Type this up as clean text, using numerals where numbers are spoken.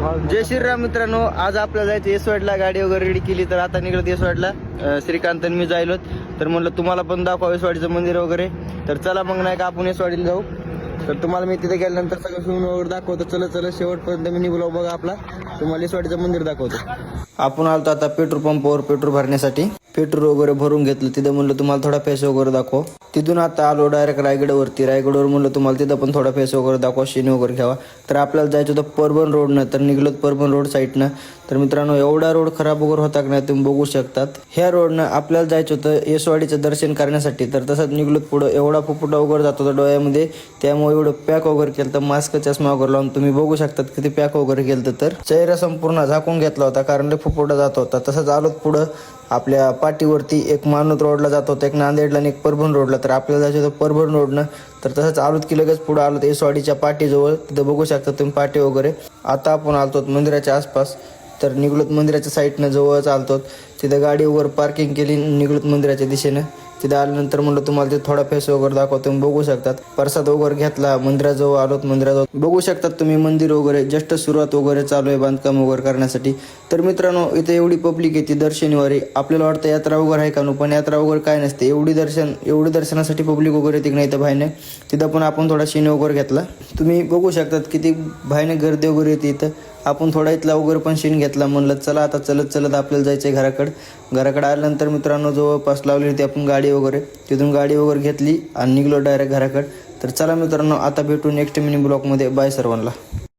जय श्रीराम मित्रांनो, आज आपल्याला जायचं येसवाडला. गाडी वगैरे रेडी केली तर आता निघत येसवाडला. श्रीकांत आणि मी जायलो तर म्हणलं तुम्हाला पण दाखवा येसवाडीचं मंदिर वगैरे. तर चला मग नाही का आपण येसवाडीला जाऊ. तर तुम्हाला मी तिथे गेल्यानंतर सगळं फिरून वगैरे दाखवतो. चला शेवटपर्यंत मी निघलो बघा. आपला तुम्हाला येसवाडीचं मंदिर दाखवतो. आपण आलतो आता पेट्रोल पंपावर पेट्रोल भरण्यासाठी. पेट्रोल वगैरे भरून घेतलं. तिथं म्हणलं तुम्हाला थोडा पैसे वगैरे दाखव. तिथून आता आलो डायरेक्ट रायगडवरती. रायगडवर म्हणलं तुम्हाला तिथं पण थोडा पैसे वगैरे दाखवा, शिनी वगैरे घ्यावा. तर आपल्याला जायचं होतं परबन रोडनं. तर निघलो परबन रोड साईडनं. तर मित्रांनो एवढा रोड खराब वगैरे होता की नाही तुम्ही बघू शकतात. ह्या रोडनं आपल्याला जायचं होतं येसवाडीचं दर्शन करण्यासाठी. तर तसंच निघलो पुढं. एवढा फुफुटा वगैरे जात होता डोळ्यामध्ये, त्यामुळे एवढं पॅक वगैरे केलं. तर मास्क चष्मा वगैरे लावून तुम्ही बघू शकतात किती पॅक वगैरे केलं. तर चेहरा संपूर्ण झाकून घेतला होता कारण लय फुफुटा जात होता. तसंच आलो पुढं. आपल्या पाठीवरती एक मानवत रोडला जात होता, एक नांदेडला आणि एक परभण रोडला. तर आपल्याला जायचं होतं परभण रोडनं. तर तसंच आलोत की लगेच पुढं आलो येसवाडीच्या पाठीजवळ. तिथं बघू शकता तुम्ही पाठी वगैरे. आता आपण आलतो मंदिराच्या आसपास. तर निघलोत मंदिराच्या साईडनं जवळच आलतो. तिथं गाडी वगैरे पार्किंग केली, निघलोत मंदिराच्या दिशेनं. तिथं आल्यानंतर म्हणलं तुम्हाला ते थोडा पैसे वगैरे दाखवतो. तुम्ही बघू शकतात प्रसाद वगैरे घेतला. मंदिराजवळ आलोत. मंदिराजवळ बघू शकतात तुम्ही मंदिर वगैरे जस्ट सुरुवात वगैरे चालू आहे बांधकाम वगैरे करण्यासाठी. तर मित्रांनो इथे एवढी पब्लिक येते दर शनिवारी. आपल्याला वाटतं यात्रा वगैरे आहे का नो, पण यात्रा वगैरे काय नसते. एवढी दर्शनासाठी पब्लिक वगैरे येते नाही तर भाईने. तिथं पण आपण थोडा शिने वगैरे घेतला. तुम्ही बघू शकतात किती भाईने गर्दी वगैरे येते इथं. आपण थोडा इथला वगैरे पण शीन घेतला. म्हणलं चला आता चलत आपल्याला जायचं आहे घराकडे आल्यानंतर मित्रांनो जवळपास लावली होती आपण गाडी वगैरे. तिथून गाडी वगैरे घेतली आणि निघलो डायरेक्ट घराकडे. तर चला मित्रांनो आता भेटू नेक्स्ट मिनी ब्लॉगमध्ये. बाय सर्वांना.